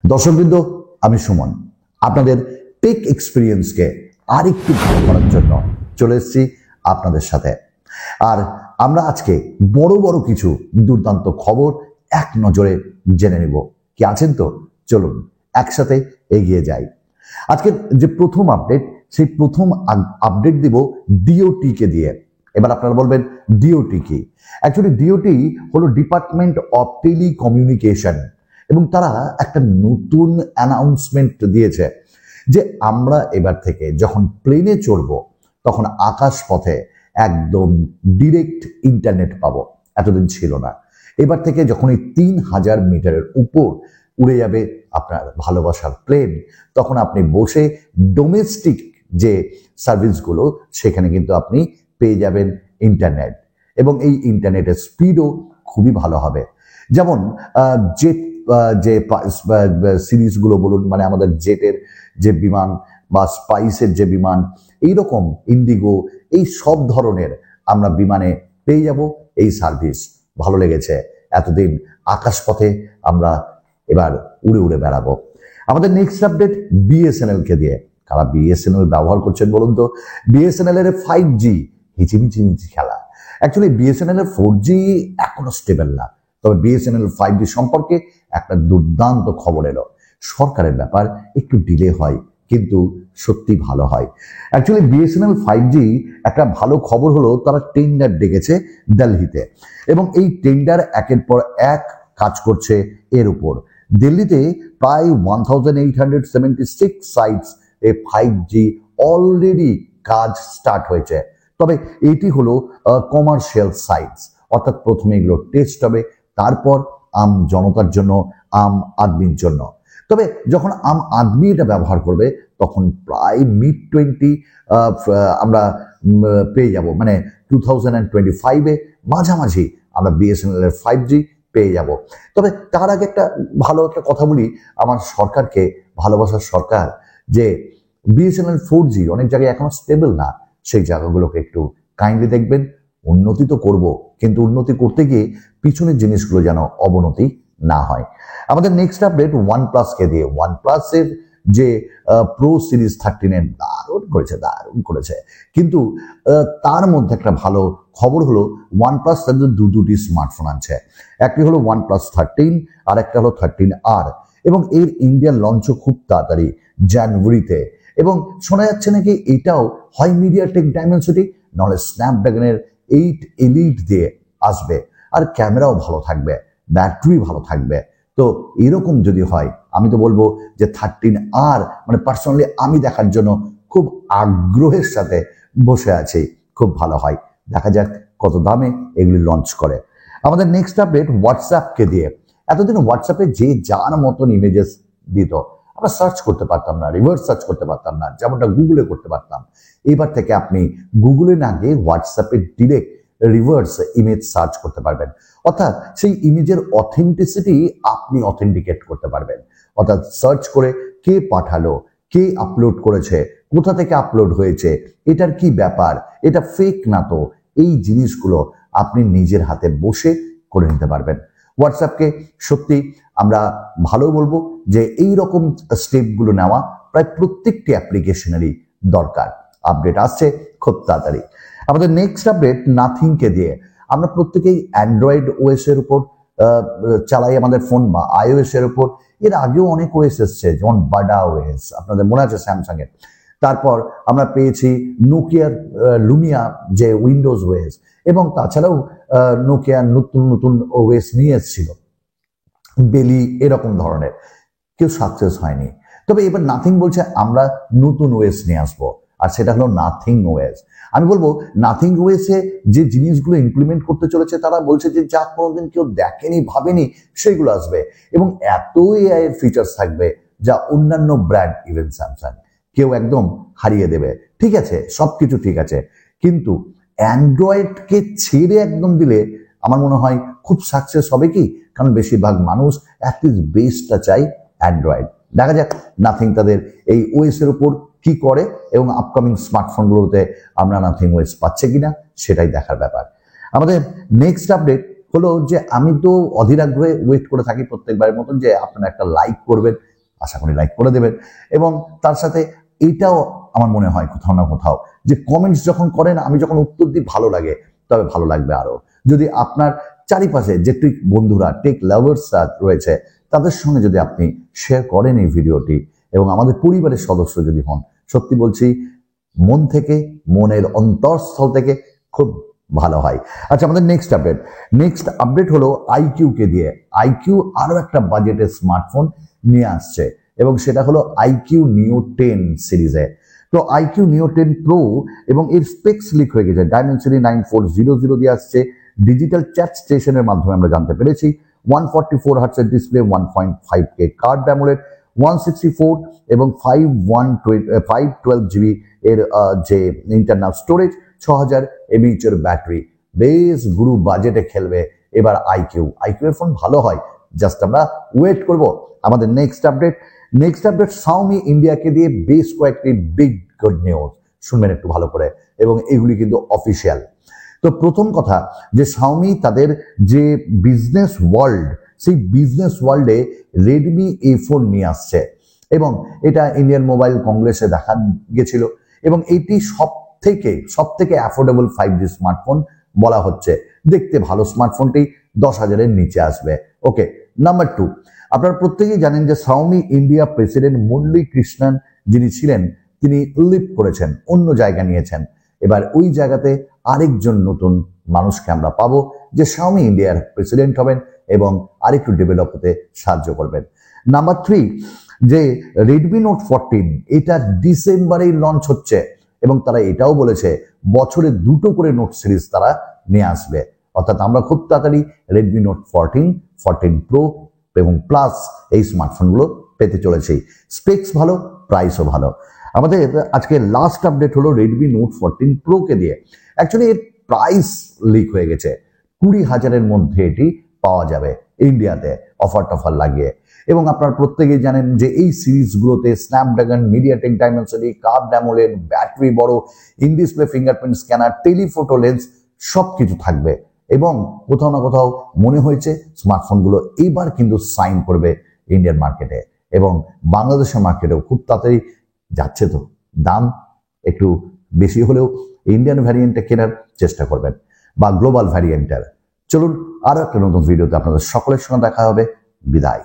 দর্শকবৃন্দ, আমি সুমন আপনাদের টেক এক্সপিরিয়েন্সকে আরেকটু ভালো করার জন্য চলে এসেছি আপনাদের সাথে। আর আমরা আজকে বড় বড় কিছু দুর্দান্ত খবর এক নজরে জেনে নেব। কি আছেন তো? চলুন একসাথে এগিয়ে যাই। আজকের যে প্রথম আপডেট, সেই প্রথম আপডেট দিব ডিওটি কে দিয়ে। এবার আপনারা বলবেন ডিওটি কি? অ্যাকচুয়ালি ডিওটি হলো ডিপার্টমেন্ট অফ টেলিকমিউনিকেশন, এবং তারা একটা নতুন অ্যানাউন্সমেন্ট দিয়েছে যে আমরা এবার থেকে যখন প্লেনে চড়ব তখন আকাশ পথে একদম ডিরেক্ট ইন্টারনেট পাবো। এতদিন ছিল না। এবার থেকে যখন এই 3000 মিটারের উপর উড়ে যাবে আপনার ভালোবাসার প্লেন, তখন আপনি বসে ডোমেস্টিক যে সার্ভিসগুলো সেখানে কিন্তু আপনি পেয়ে যাবেন ইন্টারনেট, এবং এই ইন্টারনেটের স্পিডও খুবই ভালো হবে। যেমন জেট যে সিরিজগুলো বলুন, মানে আমাদের জেটের যে বিমান বা স্পাইসের যে বিমান, এইরকম ইন্ডিগো, এই সব ধরনের আমরা বিমানে পেয়ে যাব এই সার্ভিস। ভালো লেগেছে। এতদিন আকাশপথে আমরা এবার উড়ে উড়ে বেড়াবো। আমাদের নেক্সট আপডেট বিএসএনএল কে দিয়ে। কারা বিএসএনএল ব্যবহার করছেন বলুন তো? বিএসএনএল এর 5G হিচিমিচি খেলা। অ্যাকচুয়ালি বিএসএনএল এর 4G এখনো স্টেবল না, তবে বিএসএনএল 5G সম্পর্কে একটা দুর্দান্ত খবর এলো। সরকারের ব্যাপার, একটু ডিলে হয় কিন্তু সত্যি ভালো হয়। অ্যাকচুয়ালি বিএসএনএল 5G একটা ভালো খবর হলো, তারা টেন্ডার ডেকেছে দিল্লিতে, এবং এই টেন্ডার একের পর এক কাজ করছে এর উপর। দিল্লিতে প্রায় 1876 সাইটস এ 5G অলরেডি কাজ স্টার্ট হয়েছে। তবে এটি হলো কমার্শিয়াল সাইটস, অর্থাৎ প্রথমে এগুলো টেস্ট হবে, তারপর আম জনতার জন্য, আম আদমির জন্য। তবে যখন আম আদমি এটা ব্যবহার করবে তখন প্রায় mid-20 আমরা পেয়ে যাব, মানে 2025-এ মাঝামাঝি আমরা বিএসএনএল এর 5G পেয়ে যাব। তবে তার আগে একটা ভালো একটা কথা বলি আমার সরকারকে, ভালোবাসার সরকার, যে বিএসএনএল 4G অনেক জায়গায় এখনো স্টেবল না, সেই জায়গাগুলোকে একটু কাইন্ডলি দেখবেন। উন্নতি তো করব, কিন্তু উন্নতি করতে গিয়ে পিছনের জিনিসগুলো যেন অবনতি না হয়। আমাদের নেক্সট আপডেট OnePlus কে দিয়ে। OnePlus এর যে প্রো সিরিজ 13 দারুণ করেছে, কিন্তু তার মধ্যে একটা ভালো খবর হলো OnePlus তাদের দুটি স্মার্টফোন আনছে। একটি হলো OnePlus 13 আর একটা হলো 13R, এবং এর ইন্ডিয়ান লঞ্চও খুব তাড়াতাড়ি জানুয়ারিতে। এবং শোনা যাচ্ছে নাকি এটাও হয় মিডিয়াটেক ডাইমেনসিটি নাহলে স্ন্যাপড্রাগনের 8 এলিট দিয়ে আসবে, আর ক্যামেরাও ভালো থাকবে, ব্যাটারি ভালো থাকবে। তো এরকম যদি হয়, আমি তো বলবো যে 13R মানে পার্সোনালি আমি দেখার জন্য খুব আগ্রহের সাথে বসে আছি। খুব ভালো হয়, দেখা যাক কত দামে এগুলি লঞ্চ করে। আমাদের নেক্সট আপডেট হোয়াটসঅ্যাপকে দিয়ে। এতদিন হোয়াটসঅ্যাপে যে যার মতন ইমেজেস দিত, আমরা সার্চ করতে পারতাম না, রিভার্স সার্চ করতে পারতাম না, যেমনটা গুগলে করতে পারতাম। এবার থেকে আপনি গুগলে না গিয়ে হোয়াটসঅ্যাপে ডিরেক্ট রিভার্স ইমেজ সার্চ করতে পারবেন, অর্থাৎ সেই ইমেজের অথেন্টিসিটি আপনি অথেন্টিকেট করতে পারবেন। অর্থাৎ সার্চ করে কে পাঠালো, কে আপলোড করেছে, কোথা থেকে আপলোড হয়েছে, এটার কি ব্যাপার, এটা ফেক না তো, এই জিনিসগুলো আপনি নিজের হাতে বসে করে নিতে পারবেন। হোয়াটসঅ্যাপকে সত্যি আমরা ভালো বলবো যে এই রকম স্টেপগুলো নেওয়া প্রায় প্রত্যেকটি অ্যাপ্লিকেশনেরই দরকার। আপডেট আসছে খুব তাড়াতাড়ি। আমাদের নেক্সট আপডেট নাথিংকে দিয়ে। আমরা প্রত্যেকেই অ্যান্ড্রয়েড ওএস এর উপর চালাই আমাদের ফোন, বা iOS এর উপর। এর আগেও অনেক ওএস এসছে, যেমন বাডা ওএস, আপনাদের মনে আছে স্যামসাং এর। তারপর আমরা পেয়েছি নোকিয়ার লুমিয়া যে উইন্ডোজ ওএস, এবং তাছাড়াও নোকিয়ার নতুন নতুন ওএস নিয়ে এসেছিল, বেলি, এরকম ধরনের। কেউ সাকসেস হয়নি। তবে এবার নাথিং বলছে আমরা নতুন ওএস নিয়ে আসবো, আর সেটা হলো নাথিং ওএস। আমি বলবো নাথিং ওএসে যে জিনিসগুলো ইমপ্লিমেন্ট করতে চলেছে, তারা বলছে যে যা কোনোদিন কেউ দেখেনি ভাবেনি সেইগুলো আসবে, এবং এত এআই এর ফিচার্স থাকবে যা অন্যান্য ব্র্যান্ড, ইভেন স্যামসাং, কেউ একদম হারিয়ে দেবে। ঠিক আছে, সবকিছু ঠিক আছে, কিন্তু অ্যান্ড্রয়েডকে ছেড়ে একদম দিলে আমার মনে হয় খুব সাকসেস হবে কি, কারণ বেশিরভাগ মানুষ অ্যাটলিস্ট বেসটা চাই অ্যান্ড্রয়েড। দেখা যাক নাথিং তাদের এই ওএস এর উপর কি করে, এবং আপকামিং স্মার্টফোনগুলোতে আমরা নাথিং ওএস পাচ্ছে কিনা সেটাই দেখার ব্যাপার। আমাদের নেক্সট আপডেট হলো যে আমি তো অধীর আগ্রহে ওয়েট করে থাকি প্রত্যেকবারের মতন যে আপনারা একটা লাইক করবেন, আশা করি লাইক করে দেবেন। এবং তার সাথে এটাও আমার মনে হয় কোথাও না কোথাও যে কমেন্টস যখন করেন, আমি যখন উত্তর দিই ভালো লাগে, তবে ভালো লাগবে আরো যদি আপনার চারিপাশে যে টেক বন্ধুরা, টেক লাভার্সরা রয়েছে, তাদের সঙ্গে যদি আপনি শেয়ার করেন এই ভিডিওটি এবং আমাদের পরিবারের সদস্য যদি হন, সত্যি বলছি মন থেকে, মনের অন্তরস্থল থেকে খুব ভালো হয়। আচ্ছা, আমাদের নেক্সট আপডেট হলো আইকিউ কে দিয়ে। আইকিউ আরো একটা বাজেটের স্মার্টফোন নিয়ে আসছে এবং সেটা হলো আইকিউ নিও 10 সিরিজে। তো আইকিউ নিও 10 প্রো এবং এর স্পেক্স লিক হয়ে গেছে। ডায়মেনসিটি 9400 দিয়ে আসছে। ডিজিটাল চ্যাট স্টেশনের মাধ্যমে আমরা জানতে পেরেছি। 144 হার্টজের ডিসপ্লে, 1.5K কার্ড অ্যামোলেড, 164 এবং 512 জিবি এর যে ইন্টারনাল স্টোরেজ, 6000 mAh এর ব্যাটারি। বেশ গুরু বাজেটে খেলবে এবার আইকিউ এর ফোন ভালো হয়, জাস্ট আমরা ওয়েট করব। আমাদের নেক্সট আপডেট শাওমি ইন্ডিয়াকে দিয়ে বেশ কয়েকটি বিগ গুড নিউজ শুনবেন একটু ভালো করে, এবং এগুলি কিন্তু অফিসিয়াল। তো প্রথম কথা যে শাওমি তাদের যে বিজনেস ওয়ার্ল্ড, সেই বিজনেস ওয়ার্ল্ডে রেডমি A4 নিয়ে আসছে এবং এটা ইন্ডিয়ান মোবাইল কংগ্রেসে দেখা গেছিল এবং এটি সব থেকে অ্যাফোর্ডেবল 5G স্মার্টফোন বলা হচ্ছে। দেখতে ভালো স্মার্টফোনটি 10,000-এর নিচে আসবে। ওকে, নাম্বার 2, আপনারা প্রত্যেকেই জানেন যে শাওমি ইন্ডিয়া প্রেসিডেন্ট মুরলী কৃষ্ণন যিনি ছিলেন, তিনি লিভ করেছেন, অন্য জায়গা নিয়েছেন। এবার ওই জায়গাতে আরেকজন নতুন মানুষকে আমরা পাবো যে শাওমি ইন্ডিয়ার প্রেসিডেন্ট হবেন এবং আরেকটু ডেভেলপ হতে সাহায্য করবেন। নাম্বার 3, যে রেডমি নোট 14 এটা ডিসেম্বরেই লঞ্চ হচ্ছে এবং তারা এটাও বলেছে বছরে 2টো করে নোট সিরিজ তারা নিয়ে আসবে। অর্থাৎ আমরা খুব তাড়াতাড়ি রেডমি নোট 14 প্রো এবং প্লাস এই স্মার্টফোনগুলো পেতে চলেছি। স্পেক্স ভালো, প্রাইসও ভালো। আমাদের আজকে লাস্ট আপডেট হলো রেডমি নোট 14 প্রো কে দিয়ে। অ্যাকচুয়ালি এর প্রাইস লিক হয়ে গেছে, 20,000-এর মধ্যে এটি পাওয়া যাবে ইন্ডিয়াতে অফার লাগিয়ে। এবং আপনারা প্রত্যেকেই জানেন যে এই সিরিজগুলোতে Snapdragon, MediaTek Dimensity, curve AMOLED, battery বড়, in display fingerprint scanner, telephoto lens সবকিছু থাকবে। এবং কোথাও না কোথাও মনে হয়েছে স্মার্টফোনগুলো এইবার কিন্তু সাইন করবে ইন্ডিয়ান মার্কেটে এবং বাংলাদেশের মার্কেটেও খুব তাড়াতাড়ি যাচ্ছে। তো দাম একটু বেশি হলেও ইন্ডিয়ান ভ্যারিয়েন্টে কেনার চেষ্টা করবেন বা গ্লোবাল ভ্যারিয়েন্টের। চলুন আরো একটা নতুন ভিডিওতে আপনাদের সকলের সঙ্গে দেখা হবে। বিদায়।